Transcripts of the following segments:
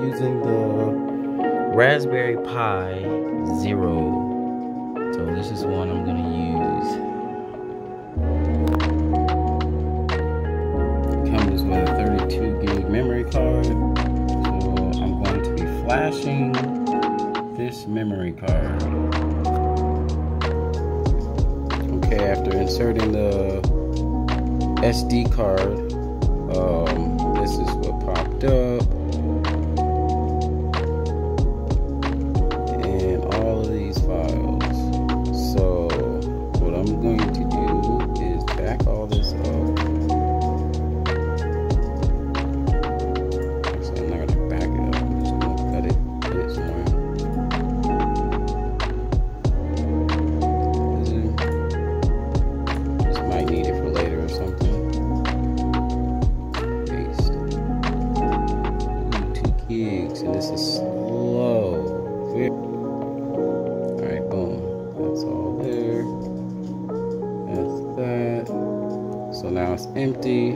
using the Raspberry Pi Zero. So this is one I'm gonna use. It comes with a 32 gig memory card. So I'm going to be flashing this memory card. Okay, after inserting the SD card, this is what popped up. And all of these files. So what I'm going to do is back all this up. Actually, I'm not going to back it up. I'm just going to put it somewhere. Just might need it for later or something. Paste. Ooh, 2 gigs, and this is slow. Alright, boom. That's all there. That's that. So now it's empty.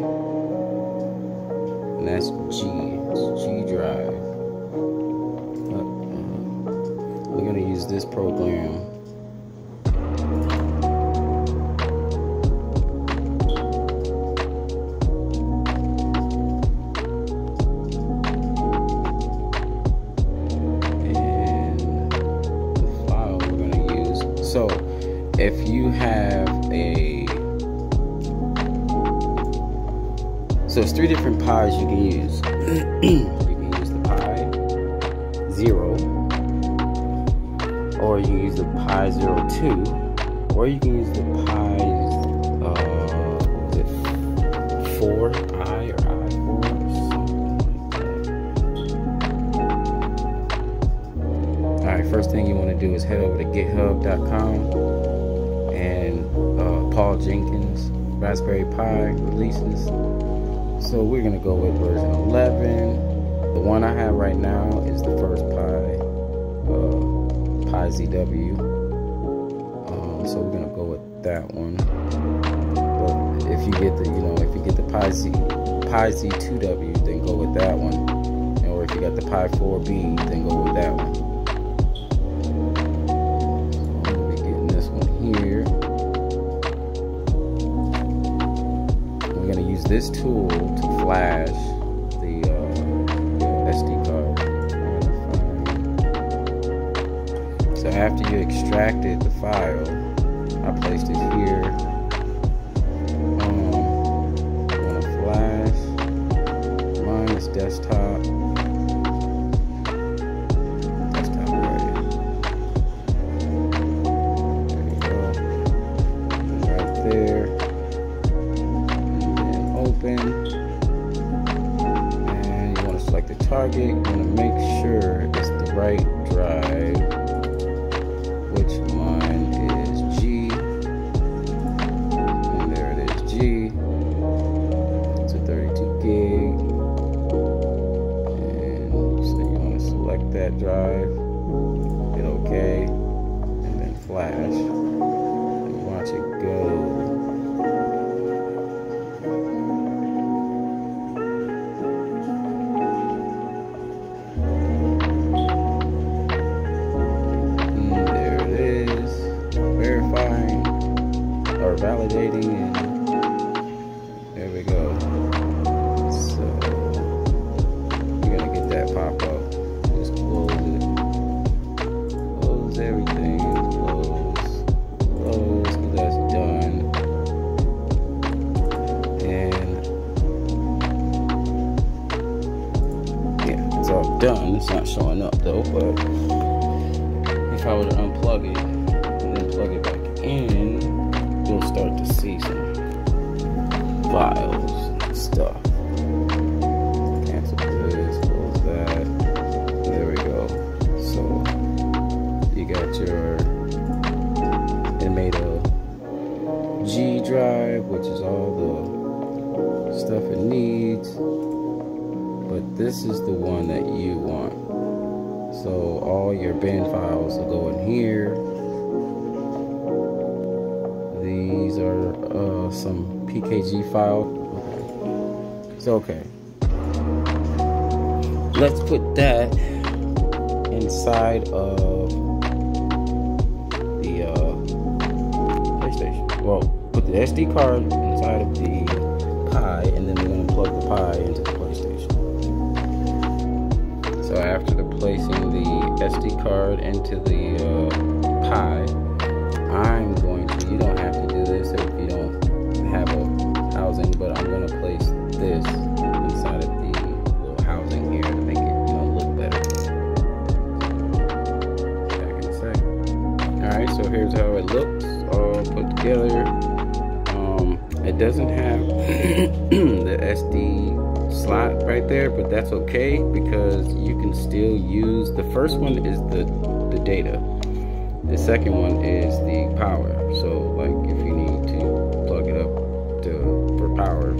And that's G. It's G drive. We're going to use this program. So if you have so it's 3 different Pis you can use. You can use the Pi Zero, or you can use the Pi 02, or you can use the Pi 4i or i4 or something. Alright, first thing you want to do is head over to github.com and Paul Jenkins Raspberry Pi releases. So we're going to go with version 11. The one I have right now is the first Pi, Pi ZW. So we're going to go with that one. But if you get the, if you get the Pi Z2W, then go with that one. Or if you got the Pi 4B, then go with that one. This tool to flash the SD card. So after you extracted the file, I placed it here. I'm gonna flash. Mine is desktop. Desktop ready. There you go. Right there. And you want to select the target. You want to make sure it's the right drive, which mine is G, and there it is, G. It's a 32 gig, and so you want to select that drive, hit OK, and then flash, and watch it go. Validating, and there we go. So you're gonna get that pop up. Just close it. Close everything. Close. Close. That's done. And yeah, it's all done. It's not showing up though, but if I were to unplug it and then plug it back in, you'll start to see some files and stuff. Cancel this, close that. There we go. So you got your, it made a G drive, which is all the stuff it needs. But this is the one that you want. So all your bin files will go in here. These are some PKG files. Okay. So okay. let's put that inside of the PlayStation. Well, put the SD card inside of the Pi, and then we're going to plug the Pi into the PlayStation. So after placing the SD card into the Pi, I'm going to, you don't have to do this if you don't have a housing, but I'm going to place this inside of the little housing here to make it, look better. Back in a sec. Alright, so here's how it looks all put together. It doesn't have the SD slot right there, but that's okay because you can still use, the first one is the data. The second one is the power. So like if you need to plug it up for power,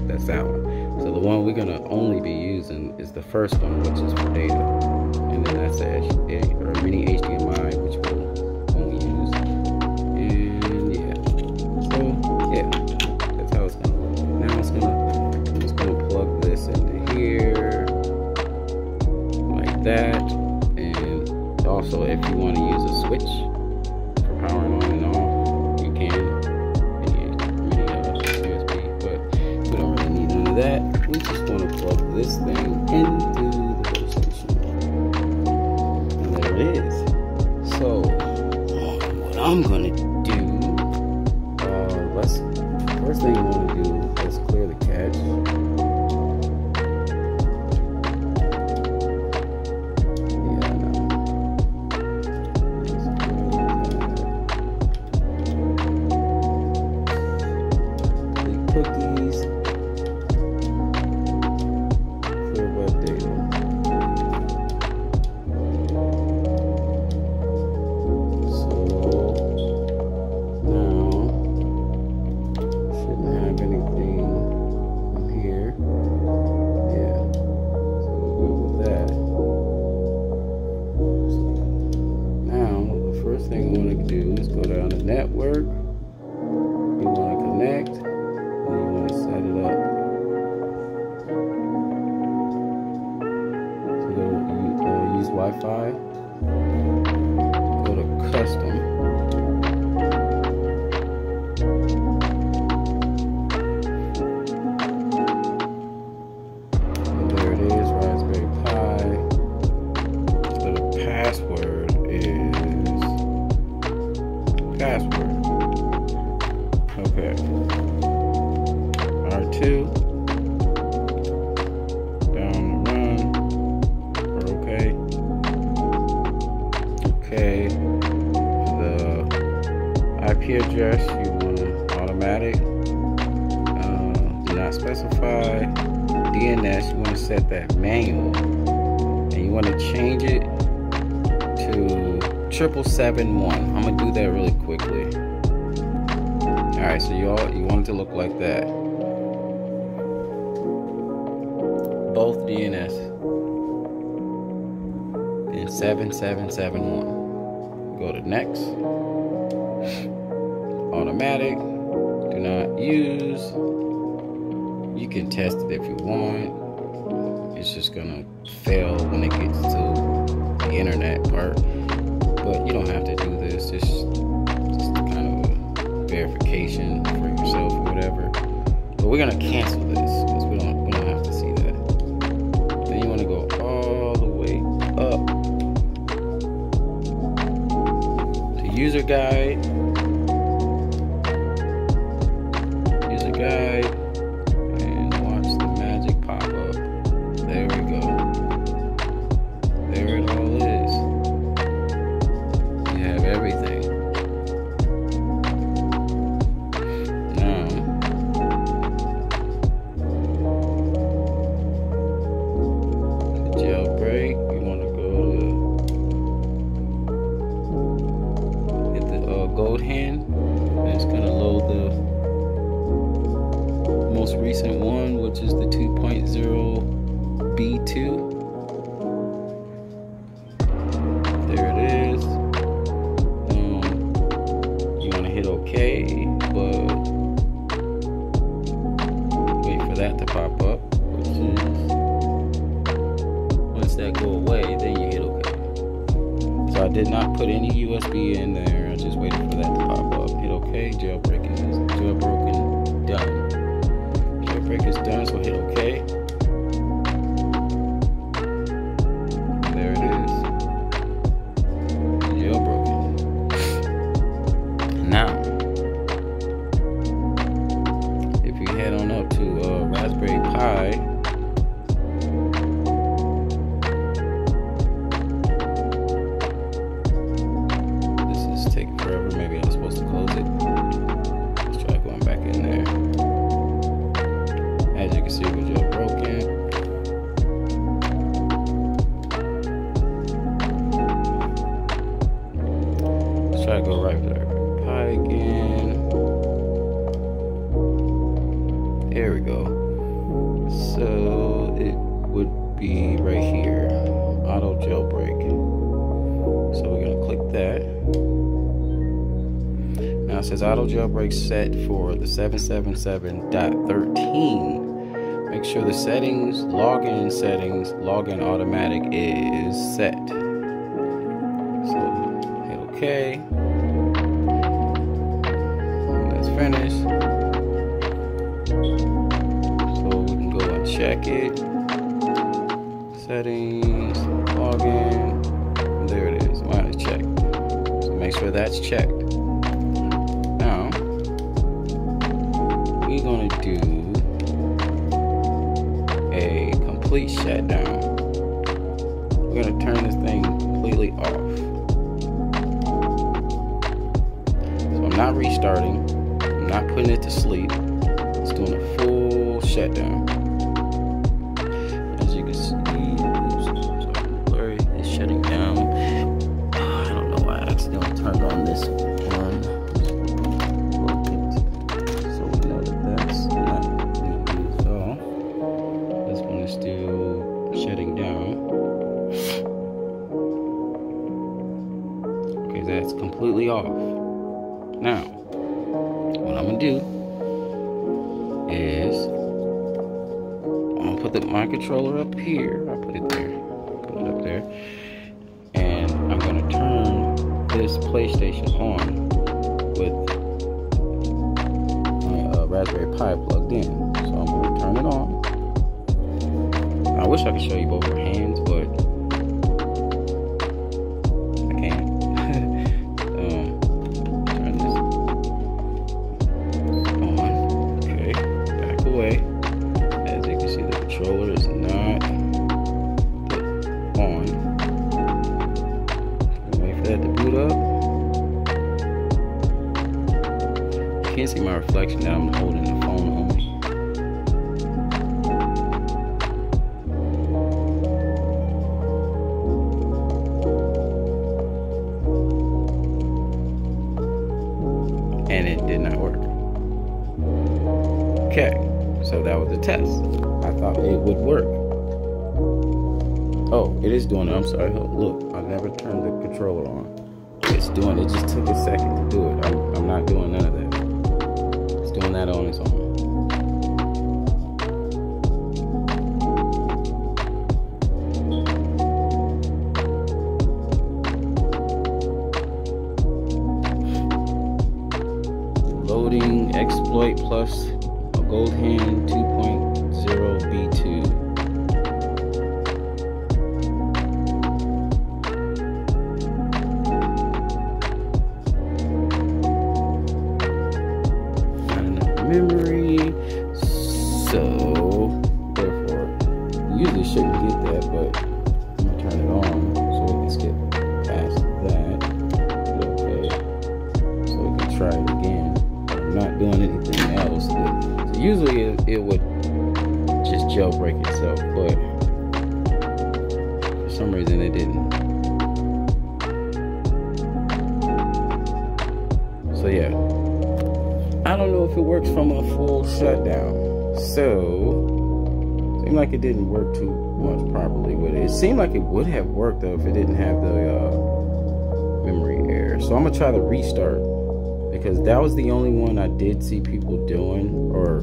that's that one. So the one we're gonna only be using is the first one, which is for data. And then that's a mini HDMI, which we'll only use. And yeah. So yeah, that's how it's gonna look. Now I'm just gonna plug this into here like that. Also, if you want to use a switch for powering on and off, you can. Mini USB, but we don't really need none of that. We just want to plug this thing into the PlayStation, and there it is. So, what I'm gonna do, first thing I want to do, let's clear the cache. Cookies, clear web data. So now shouldn't have anything in here. Yeah, so we're good with that. So now the first thing I want to do is go down to network. You want to connect. Set it up. So use Wi-Fi. Go to custom. And there it is, Raspberry Pi. So the password is password. Okay. R2 down the run. We're okay. Okay. The IP address you want automatic. Do not specify. DNS you want to set that manual, and you want to change it to 7771. I'm gonna do that really quickly. All right, so you want it to look like that. Both DNS and 7771. Go to next. Automatic. Do not use. You can test it if you want. It's just gonna fail when it gets to the internet part. But you don't have to do this. It's just kind of a verification for yourself or whatever. But we're gonna cancel this because we don't have to see that. Then you want to go all the way up to user guide. User guide, and watch the magic pop up. There we go. There it all is. You have everything. Now, the jailbreak, you want to go to hit the gold hand, and it's going to load the most recent one, which is the 2.0 B2. There it is. You want to hit OK, but wait for that to pop up, which is USB in there. I just waited for that to pop up. Hit OK. Jailbreak is jailbroken done. Jailbreak is done, so hit OK. And there it is. Jailbroken. Now, if you head on up to Raspberry Pi, maybe I was supposed to close it. Let's try going back in there. As you can see, we're jailbroken. Let's try to go right there. Pi again. There we go. So it would be right here. Auto jailbreak. So we're gonna click that. Now it says auto jailbreak set for the 777.13. Make sure the settings, login automatic is set. So hit OK. And that's finished. So we can go and check it. Settings, login. And there it is. Mine is checked. So make sure that's checked. We're going to do a complete shutdown. We're going to turn this thing completely off. So I'm not restarting. I'm not putting it to sleep. It's doing a full shutdown. As you can see, sorry, it's shutting down. I don't know why I accidentally turned on this one. Still shutting down. Okay, that's completely off. Now, what I'm gonna do is I'm gonna put my controller up here. I'll put it there. Put it up there. And I'm gonna turn this PlayStation on with my Raspberry Pi plugged in. So I'm gonna turn it on. I wish I could show you both your hands, but I can't. Turn this on. Okay, back away. As you can see, the controller is not on. Wait for that to boot up. You can't see my reflection that I'm holding the phone only. And it did not work. Okay, so that was the test. I thought it would work. Oh, it is doing it. I'm sorry. Look, I never turned the controller on. It's doing it. It just took a second to do it. I'm not doing none of that. It's doing that on its own. Loading exploit plus a gold hand 2.0 B2. Not enough memory, so therefore you usually shouldn't get that, but I'm gonna turn it on so we can skip past that. Okay, so we can try it again. Not doing anything else. So usually it would just jailbreak itself, but for some reason it didn't. So yeah, I don't know if it works from a full shutdown. So seemed like it didn't work too much properly with it. It seemed like it would have worked though if it didn't have the memory error. So I'm gonna try to restart, because that was the only one I did see people doing, or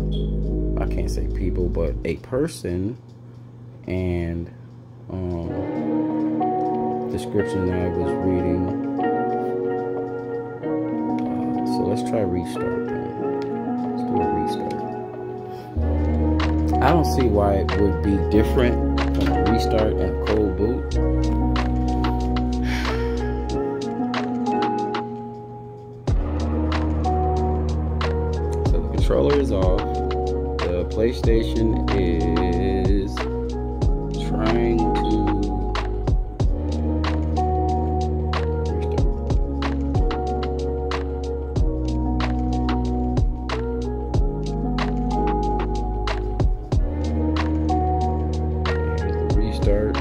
I can't say people, but a person, and description that I was reading let's try restart then. Let's do a restart. I don't see why it would be different from a restart and a cold boot. So the controller is off. The PlayStation is trying to restart.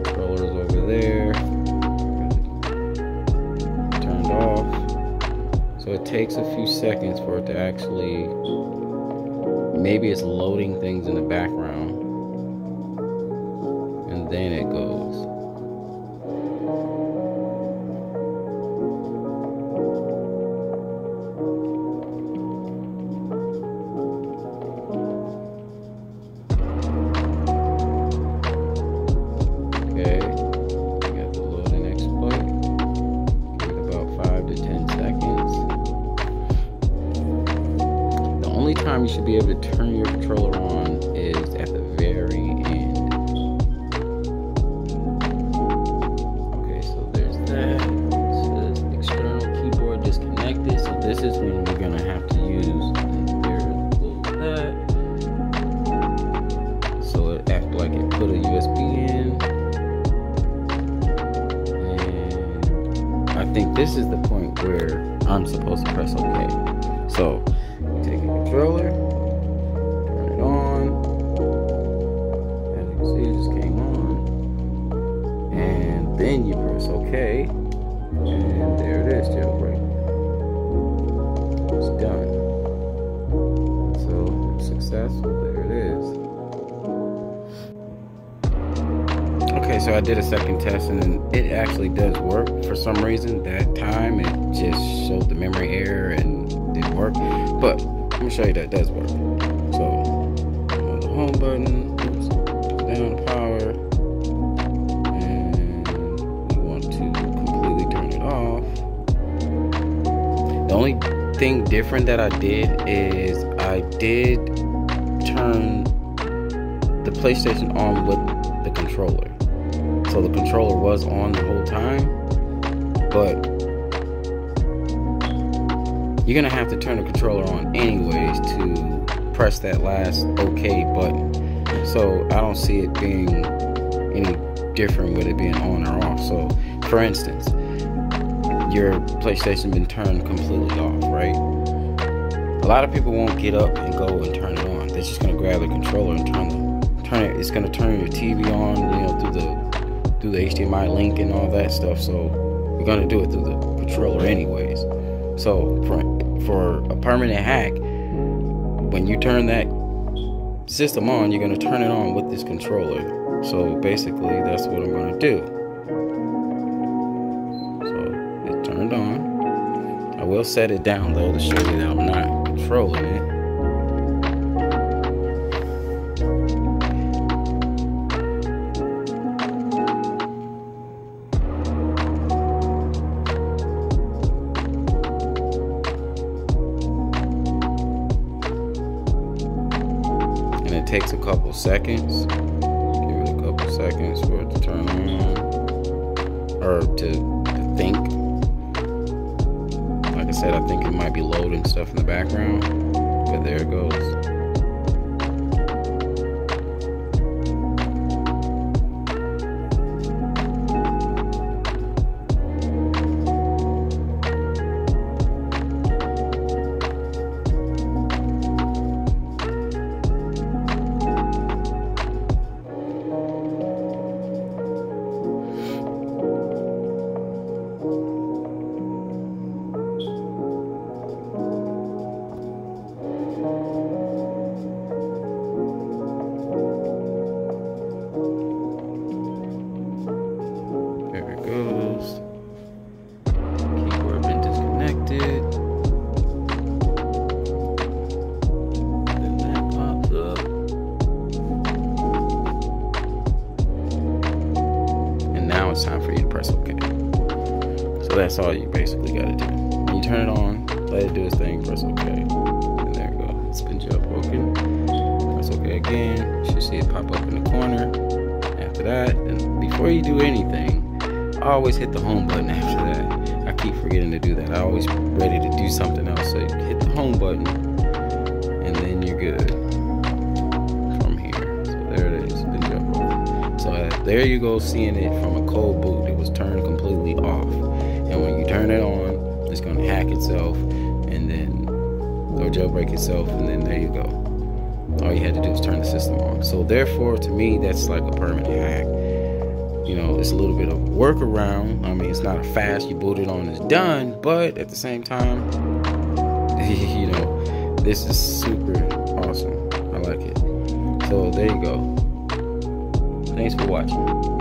Controller's over there. Turned off. So it takes a few seconds for it to actually, maybe it's loading things in the background. And then it goes. Only time you should be able to turn your controller on is at the very end. Okay, so there's that. It says external keyboard disconnected. So this is when we're gonna have to use, there's that. So it acted like it put a USB in. And I think this is the point where I'm supposed to press OK. So take a controller, turn it on. As you can see, it just came on. And then you press OK. And there it is, jailbreak. It's done. So it's successful. There it is. Okay, so I did a second test and it actually does work. For some reason, that time it just showed the memory error and didn't work. But I'm gonna show you that it does work. So on the home button, oops, down power, and we want to completely turn it off. The only thing different that I did is I did turn the PlayStation on with the controller. So the controller was on the whole time, but you're gonna have to turn the controller on anyways to press that last OK button. So I don't see it being any different with it being on or off. So for instance, your PlayStation been turned completely off, right? A lot of people won't get up and go and turn it on. They're just gonna grab the controller and turn it. It's gonna turn your TV on, you know, through the HDMI link and all that stuff. So we're gonna do it through the controller anyways. So for a permanent hack, when you turn that system on, you're gonna turn it on with this controller. So basically, that's what I'm gonna do. So it's turned on. I will set it down though to show you that I'm not controlling it. It takes a couple seconds. Give it a couple seconds for it to turn on, or to think. Like I said, I think it might be loading stuff in the background, but there it goes. that's all you basically gotta do. When you turn it on, let it do its thing, press OK. And there you go. It's been jailbroken. Press OK again. You should see it pop up in the corner. After that, and before you do anything, I always hit the home button after that. I keep forgetting to do that. I always ready to do something else. So you hit the home button, and then you're good from here. So there it is. It's been jailbroken. So there you go, seeing it from a cold boot. It was turned completely off. And when you turn it on, it's going to hack itself, and then or jailbreak itself, and then there you go. All you had to do was turn the system on. So therefore, to me, that's like a permanent hack. You know, it's a little bit of a workaround. I mean, it's not a fast, you boot it on, it's done. But at the same time, you know, this is super awesome. I like it. So there you go. Thanks for watching.